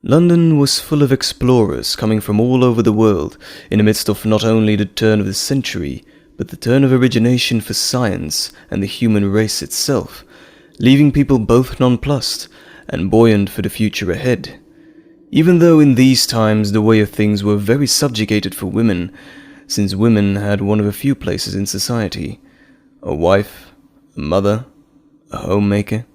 London was full of explorers coming from all over the world, in the midst of not only the turn of the century, but the turn of origination for science and the human race itself, leaving people both nonplussed and buoyant for the future ahead. Even though in these times the way of things were very subjugated for women, since women had one of a few places in society: a wife, a mother, a homemaker.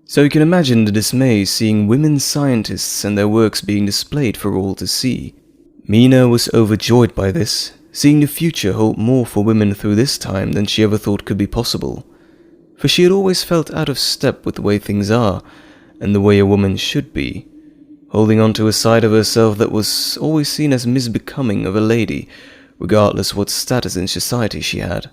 So you can imagine the dismay seeing women scientists and their works being displayed for all to see. Mina was overjoyed by this, seeing the future hold more for women through this time than she ever thought could be possible. For she had always felt out of step with the way things are, and the way a woman should be, holding on to a side of herself that was always seen as misbecoming of a lady, regardless what status in society she had.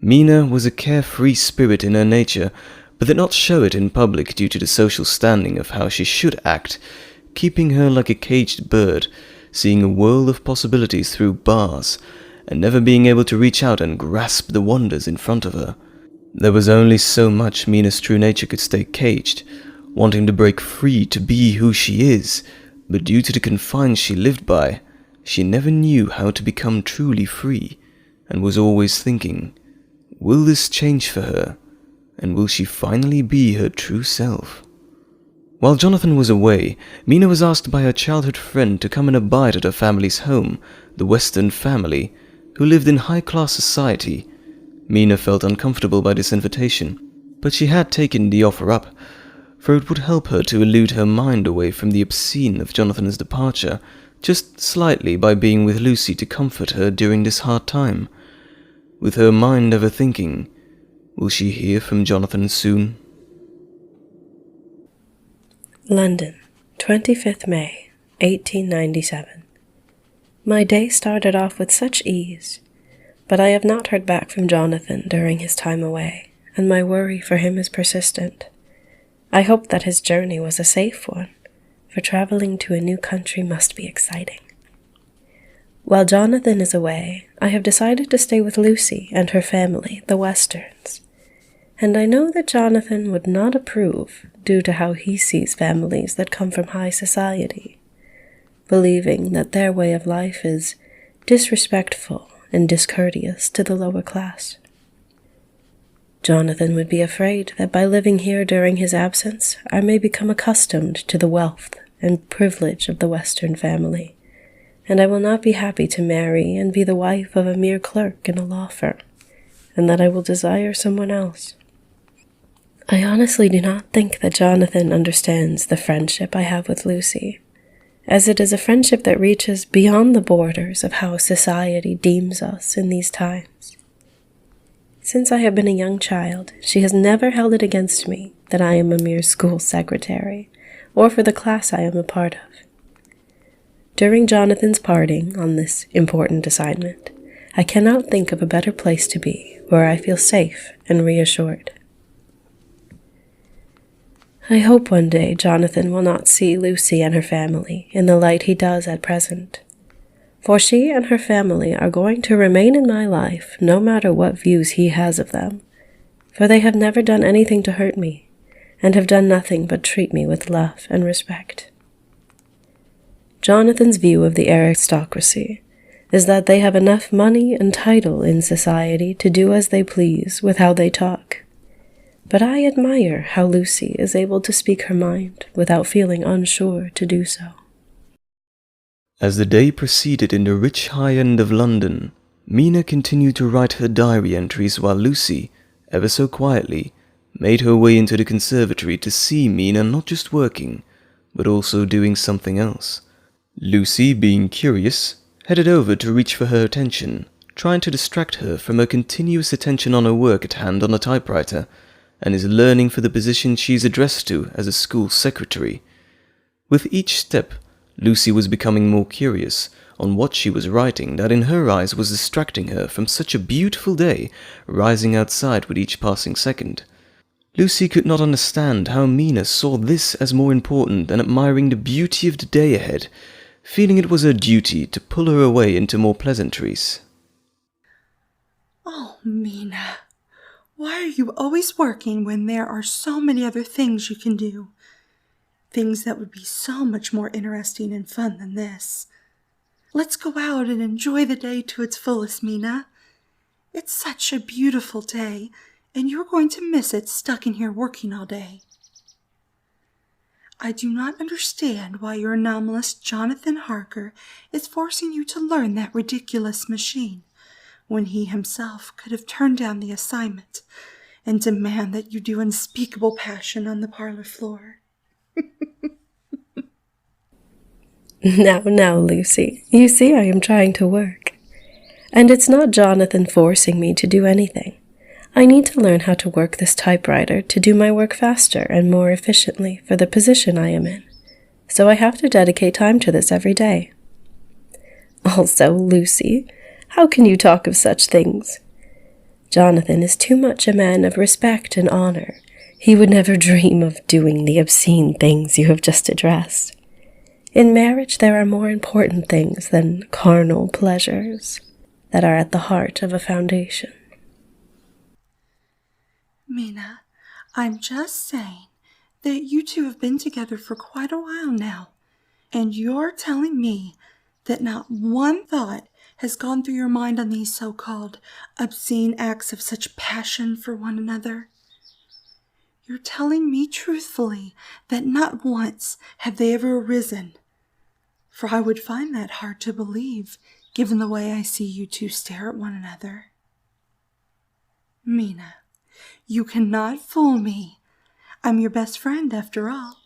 Mina was a carefree spirit in her nature, but did not show it in public due to the social standing of how she should act, keeping her like a caged bird, seeing a world of possibilities through bars, and never being able to reach out and grasp the wonders in front of her. There was only so much Mina's true nature could stay caged, wanting to break free to be who she is, but due to the confines she lived by, she never knew how to become truly free, and was always thinking, will this change for her? And will she finally be her true self? While Jonathan was away, Mina was asked by her childhood friend to come and abide at her family's home, the Western family, who lived in high-class society. Mina felt uncomfortable by this invitation, but she had taken the offer up, for it would help her to elude her mind away from the obscene of Jonathan's departure, just slightly by being with Lucy to comfort her during this hard time. With her mind ever thinking, will she hear from Jonathan soon? London, 25th May, 1897. My day started off with such ease, but I have not heard back from Jonathan during his time away, and my worry for him is persistent. I hope that his journey was a safe one, for traveling to a new country must be exciting. While Jonathan is away, I have decided to stay with Lucy and her family, the Westerns. And I know that Jonathan would not approve due to how he sees families that come from high society, believing that their way of life is disrespectful and discourteous to the lower class. Jonathan would be afraid that by living here during his absence, I may become accustomed to the wealth and privilege of the Western family, and I will not be happy to marry and be the wife of a mere clerk in a law firm, and that I will desire someone else. I honestly do not think that Jonathan understands the friendship I have with Lucy, as it is a friendship that reaches beyond the borders of how society deems us in these times. Since I have been a young child, she has never held it against me that I am a mere school secretary, or for the class I am a part of. During Jonathan's parting on this important assignment, I cannot think of a better place to be where I feel safe and reassured. I hope one day Jonathan will not see Lucy and her family in the light he does at present, for she and her family are going to remain in my life no matter what views he has of them, for they have never done anything to hurt me, and have done nothing but treat me with love and respect. Jonathan's view of the aristocracy is that they have enough money and title in society to do as they please with how they talk. But I admire how Lucy is able to speak her mind without feeling unsure to do so. As the day proceeded in the rich high end of London, Mina continued to write her diary entries while Lucy, ever so quietly, made her way into the conservatory to see Mina not just working, but also doing something else. Lucy, being curious, headed over to reach for her attention, trying to distract her from her continuous attention on her work at hand on the typewriter, and is learning for the position she is addressed to as a school secretary. With each step, Lucy was becoming more curious on what she was writing that in her eyes was distracting her from such a beautiful day rising outside with each passing second. Lucy could not understand how Mina saw this as more important than admiring the beauty of the day ahead, feeling it was her duty to pull her away into more pleasantries. Oh, Mina, why are you always working when there are so many other things you can do? things that would be so much more interesting and fun than this. Let's go out and enjoy the day to its fullest, Mina. It's such a beautiful day, and you're going to miss it stuck in here working all day. I do not understand why your anomalous Jonathan Harker is forcing you to learn that ridiculous machine, when he himself could have turned down the assignment and demand that you do unspeakable passion on the parlor floor. Now, Lucy, you see I am trying to work. And it's not Jonathan forcing me to do anything. I need to learn how to work this typewriter to do my work faster and more efficiently for the position I am in. So I have to dedicate time to this every day. Also, Lucy, how can you talk of such things? Jonathan is too much a man of respect and honor. He would never dream of doing the obscene things you have just addressed. In marriage, there are more important things than carnal pleasures that are at the heart of a foundation. Mina, I'm just saying that you two have been together for quite a while now, and you're telling me that not one thought has gone through your mind on these so-called obscene acts of such passion for one another. You're telling me truthfully that not once have they ever arisen, for I would find that hard to believe, given the way I see you two stare at one another. Mina, you cannot fool me. I'm your best friend, after all.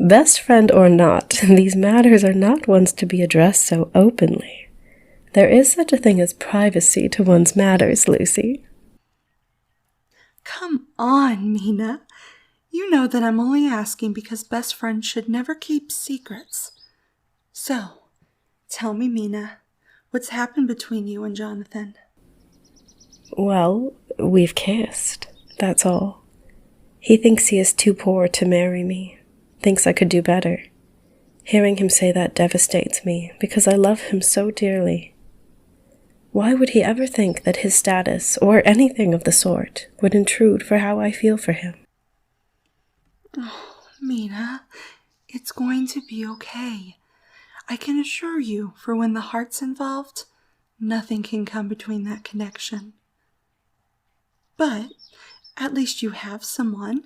Best friend or not, these matters are not ones to be addressed so openly. There is such a thing as privacy to one's matters, Lucy. Come on, Mina. You know that I'm only asking because best friends should never keep secrets. So, tell me, Mina, what's happened between you and Jonathan? Well, we've kissed, that's all. He thinks he is too poor to marry me, thinks I could do better. Hearing him say that devastates me because I love him so dearly. Why would he ever think that his status, or anything of the sort, would intrude for how I feel for him? Oh, Mina, it's going to be okay. I can assure you, for when the heart's involved, nothing can come between that connection. But at least you have someone.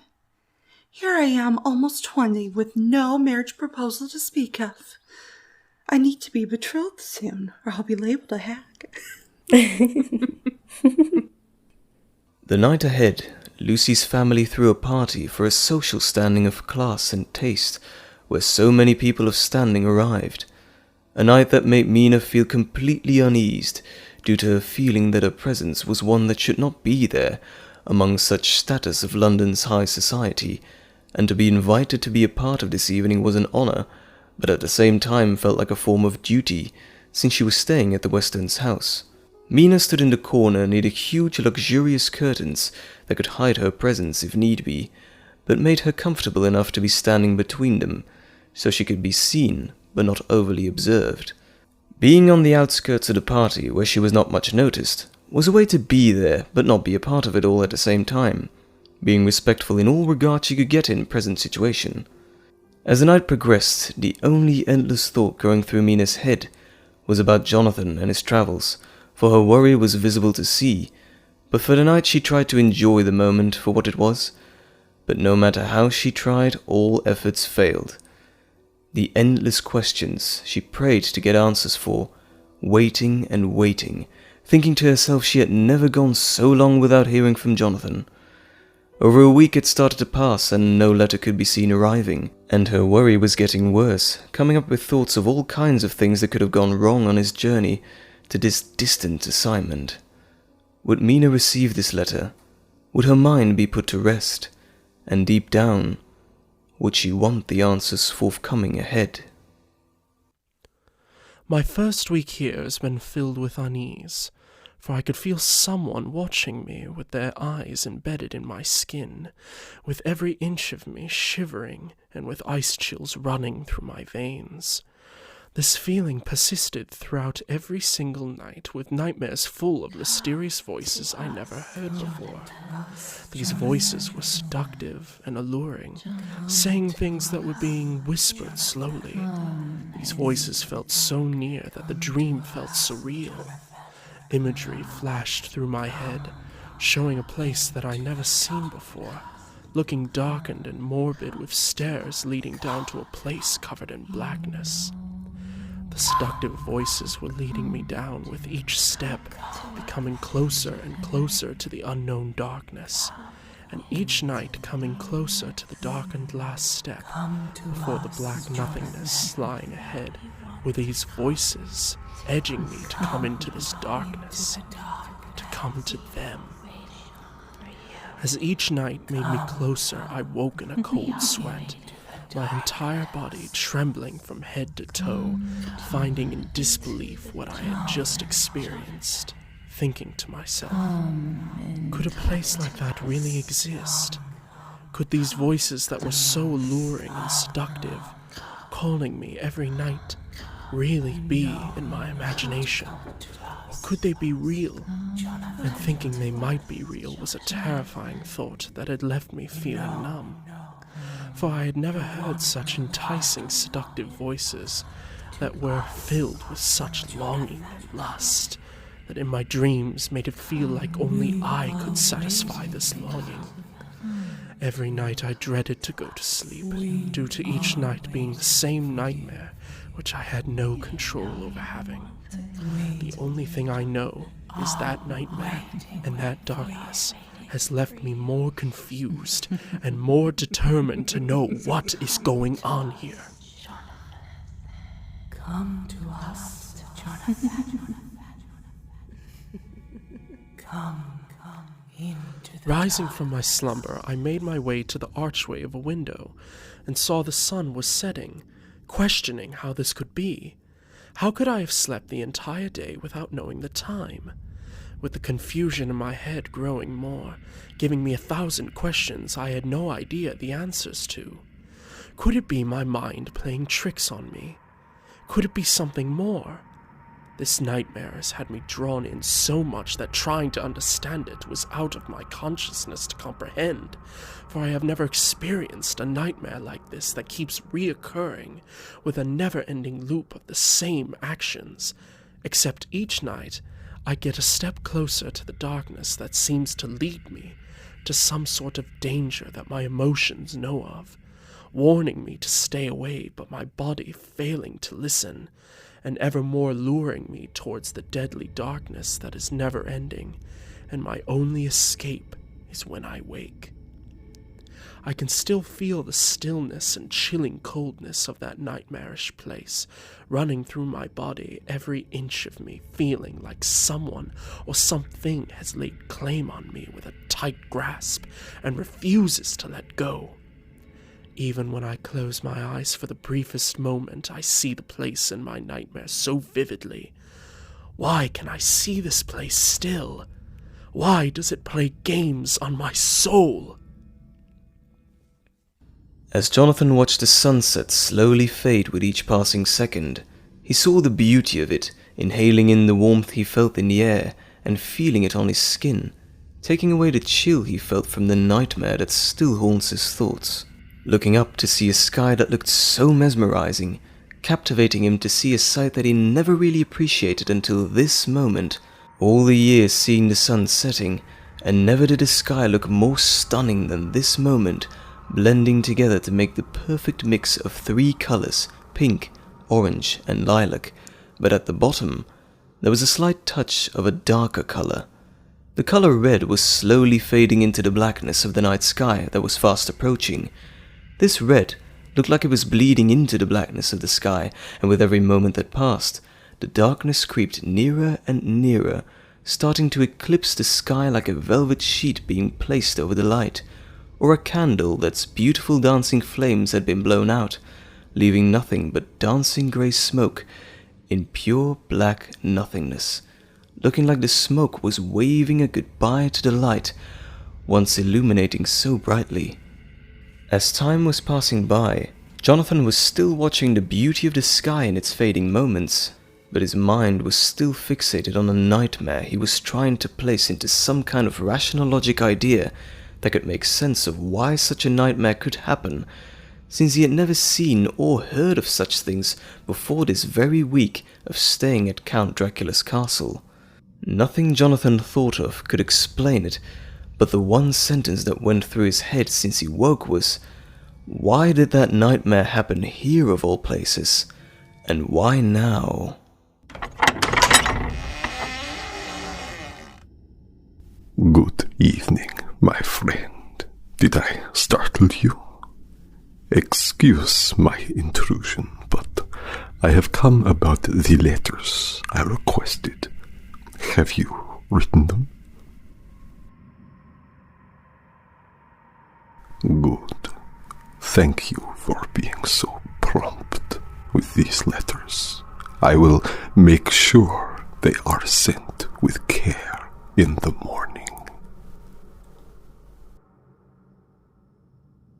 Here I am, almost 20, with no marriage proposal to speak of. I need to be betrothed soon, or I'll be labeled a hack. The night ahead, Lucy's family threw a party for a social standing of class and taste, where so many people of standing arrived. A night that made Mina feel completely uneased, due to her feeling that her presence was one that should not be there, among such status of London's high society, and to be invited to be a part of this evening was an honour, but at the same time felt like a form of duty, since she was staying at the West End's house. Mina stood in the corner near the huge luxurious curtains that could hide her presence if need be, but made her comfortable enough to be standing between them, so she could be seen, but not overly observed. Being on the outskirts of the party, where she was not much noticed, was a way to be there, but not be a part of it all at the same time, being respectful in all regard she could get in present situation. As the night progressed, the only endless thought going through Mina's head was about Jonathan and his travels, for her worry was visible to see, but for the night she tried to enjoy the moment for what it was, but no matter how she tried, all efforts failed. The endless questions she prayed to get answers for, waiting and waiting, thinking to herself she had never gone so long without hearing from Jonathan. Over a week had started to pass and no letter could be seen arriving, and her worry was getting worse, coming up with thoughts of all kinds of things that could have gone wrong on his journey to this distant assignment. Would Mina receive this letter? Would her mind be put to rest? And deep down, would she want the answers forthcoming ahead? My first week here has been filled with unease, for I could feel someone watching me with their eyes embedded in my skin, with every inch of me shivering and with ice chills running through my veins. This feeling persisted throughout every single night, with nightmares full of mysterious voices I never heard before. These voices were seductive and alluring, saying things that were being whispered slowly. These voices felt so near that the dream felt surreal. Imagery flashed through my head, showing a place that I never seen before, looking darkened and morbid with stairs leading down to a place covered in blackness. The seductive voices were leading me down with each step, becoming closer and closer to the unknown darkness, and each night coming closer to the darkened last step before the black nothingness lying ahead, with these voices edging me to come into this darkness, to come to them. As each night made me closer, I woke in a cold sweat, my entire body trembling from head to toe, finding in disbelief what I had just experienced, thinking to myself, could a place like that really exist? Could these voices that were so alluring and seductive, calling me every night, really be in my imagination? Or could they be real? And thinking they might be real was a terrifying thought that had left me feeling numb. For I had never heard such enticing, seductive voices that were filled with such longing and lust, that in my dreams made it feel like only I could satisfy this longing. Every night I dreaded to go to sleep, due to each night being the same nightmare which I had no control over having. The only thing I know is that nightmare and that darkness has left me more confused and more determined to know what is going on here. Come to us, Jonathan. Come into the Rising from my slumber, I made my way to the archway of a window and saw the sun was setting, questioning how this could be. How could I have slept the entire day without knowing the time? With the confusion in my head growing more, giving me 1,000 questions I had no idea the answers to. Could it be my mind playing tricks on me? Could it be something more? This nightmare has had me drawn in so much that trying to understand it was out of my consciousness to comprehend, for I have never experienced a nightmare like this that keeps reoccurring with a never-ending loop of the same actions, except each night I get a step closer to the darkness that seems to lead me to some sort of danger that my emotions know of, warning me to stay away but my body failing to listen, and ever more luring me towards the deadly darkness that is never ending, and my only escape is when I wake. I can still feel the stillness and chilling coldness of that nightmarish place running through my body, every inch of me feeling like someone or something has laid claim on me with a tight grasp and refuses to let go. Even when I close my eyes for the briefest moment, I see the place in my nightmare so vividly. Why can I see this place still? Why does it play games on my soul? As Jonathan watched the sunset slowly fade with each passing second, he saw the beauty of it, inhaling in the warmth he felt in the air and feeling it on his skin, taking away the chill he felt from the nightmare that still haunts his thoughts. Looking up to see a sky that looked so mesmerizing, captivating him to see a sight that he never really appreciated until this moment, all the years seeing the sun setting, and never did the sky look more stunning than this moment, blending together to make the perfect mix of 3 colors, pink, orange, and lilac, but at the bottom, there was a slight touch of a darker color. The color red was slowly fading into the blackness of the night sky that was fast approaching. This red looked like it was bleeding into the blackness of the sky, and with every moment that passed, the darkness creeped nearer and nearer, starting to eclipse the sky like a velvet sheet being placed over the light, or a candle that's beautiful dancing flames had been blown out, leaving nothing but dancing grey smoke in pure black nothingness, looking like the smoke was waving a goodbye to the light, once illuminating so brightly. As time was passing by, Jonathan was still watching the beauty of the sky in its fading moments, but his mind was still fixated on a nightmare he was trying to place into some kind of rational logic idea that could make sense of why such a nightmare could happen, since he had never seen or heard of such things before this very week of staying at Count Dracula's castle. Nothing Jonathan thought of could explain it, but the one sentence that went through his head since he woke was, why did that nightmare happen here of all places? And why now? Good evening, my friend. Did I startle you? Excuse my intrusion, but I have come about the letters I requested. Have you written them? Good. Thank you for being so prompt with these letters. I will make sure they are sent with care in the morning.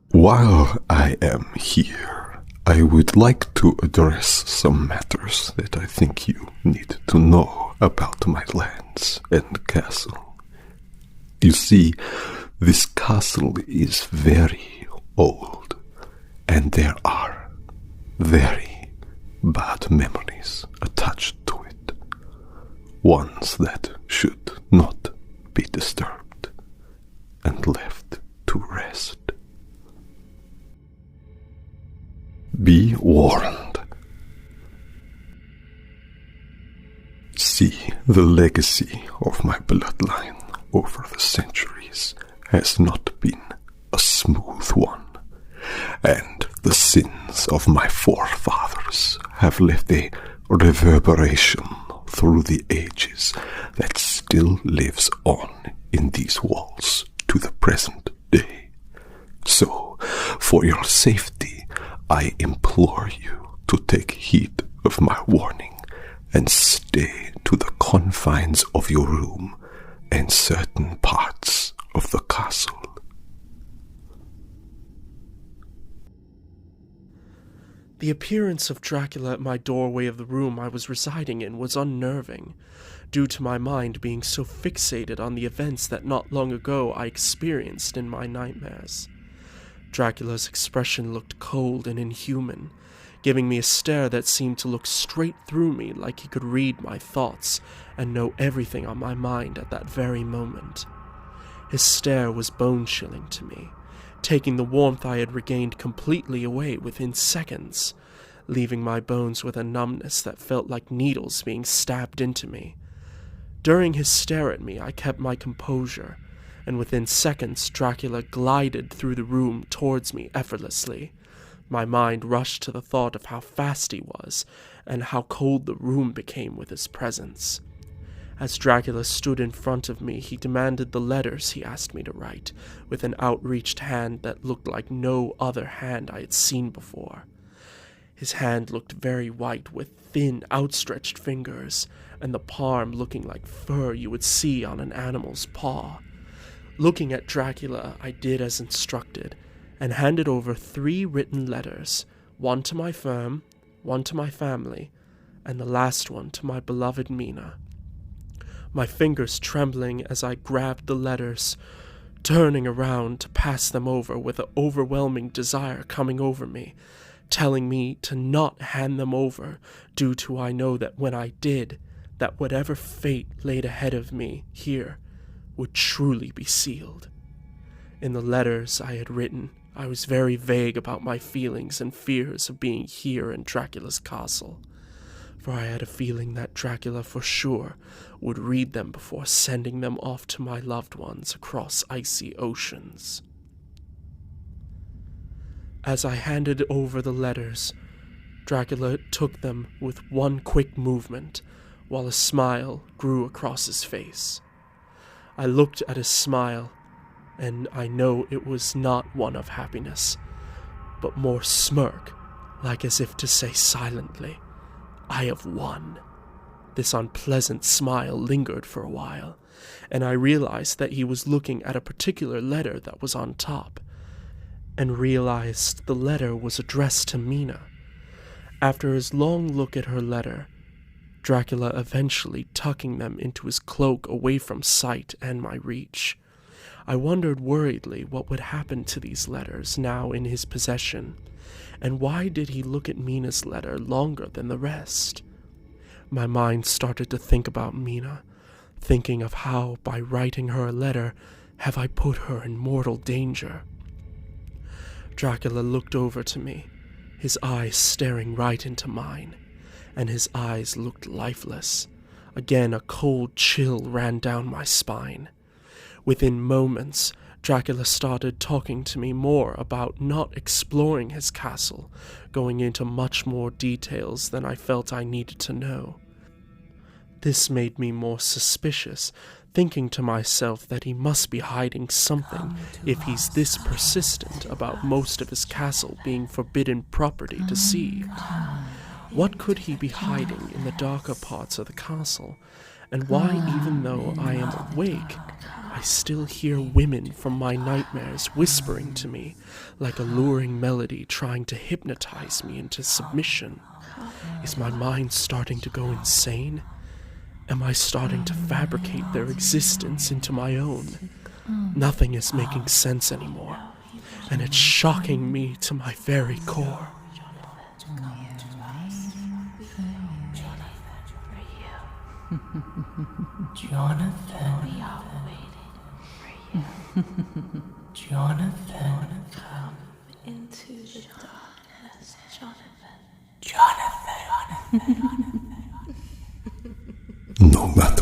While I am here, I would like to address some matters that I think you need to know about my lands and castle. You see, this castle is very old, and there are very bad memories attached to it. Ones that should not be disturbed and left to rest. Be warned. See, the legacy of my bloodline over the centuries has not been a smooth one, and the sins of my forefathers have left a reverberation through the ages that still lives on in these walls to the present day. So, for your safety, I implore you to take heed of my warning and stay to the confines of your room and certain parts of the castle. The appearance of Dracula at my doorway of the room I was residing in was unnerving, due to my mind being so fixated on the events that not long ago I experienced in my nightmares. Dracula's expression looked cold and inhuman, giving me a stare that seemed to look straight through me like he could read my thoughts and know everything on my mind at that very moment. His stare was bone-chilling to me, taking the warmth I had regained completely away within seconds, leaving my bones with a numbness that felt like needles being stabbed into me. During his stare at me, I kept my composure, and within seconds Dracula glided through the room towards me effortlessly. My mind rushed to the thought of how fast he was, and how cold the room became with his presence. As Dracula stood in front of me, he demanded the letters he asked me to write, with an outreached hand that looked like no other hand I had seen before. His hand looked very white, with thin, outstretched fingers, and the palm looking like fur you would see on an animal's paw. Looking at Dracula, I did as instructed, and handed over 3 written letters, one to my firm, one to my family, and the last one to my beloved Mina. My fingers trembling as I grabbed the letters, turning around to pass them over with an overwhelming desire coming over me, telling me to not hand them over, due to I know that when I did, that whatever fate laid ahead of me here would truly be sealed. In the letters I had written, I was very vague about my feelings and fears of being here in Dracula's castle, for I had a feeling that Dracula for sure would read them before sending them off to my loved ones across icy oceans. As I handed over the letters, Dracula took them with one quick movement, while a smile grew across his face. I looked at his smile, and I know it was not one of happiness, but more smirk, like as if to say silently, "I have won." This unpleasant smile lingered for a while, and I realized that he was looking at a particular letter that was on top. and realized the letter was addressed to Mina. After his long look at her letter, Dracula eventually tucking them into his cloak away from sight and my reach, I wondered worriedly what would happen to these letters now in his possession, and why did he look at Mina's letter longer than the rest? My mind started to think about Mina, thinking of how, by writing her a letter, have I put her in mortal danger. Dracula looked over to me, his eyes staring right into mine, and his eyes looked lifeless. Again, a cold chill ran down my spine. Within moments, Dracula started talking to me more about not exploring his castle, going into much more details than I felt I needed to know. This made me more suspicious, thinking to myself that he must be hiding something if he's this persistent about most of his castle being forbidden property to see. What could he be hiding in the darker parts of the castle, and why, even though I am awake, I still hear women from my nightmares whispering to me like a luring melody trying to hypnotize me into submission? Is my mind starting to go insane? Am I starting to fabricate their existence into my own? Nothing is making sense anymore, and it's shocking me to my very core. Jonathan, we are waiting for you. Jonathan, come into the darkness. Jonathan. No matter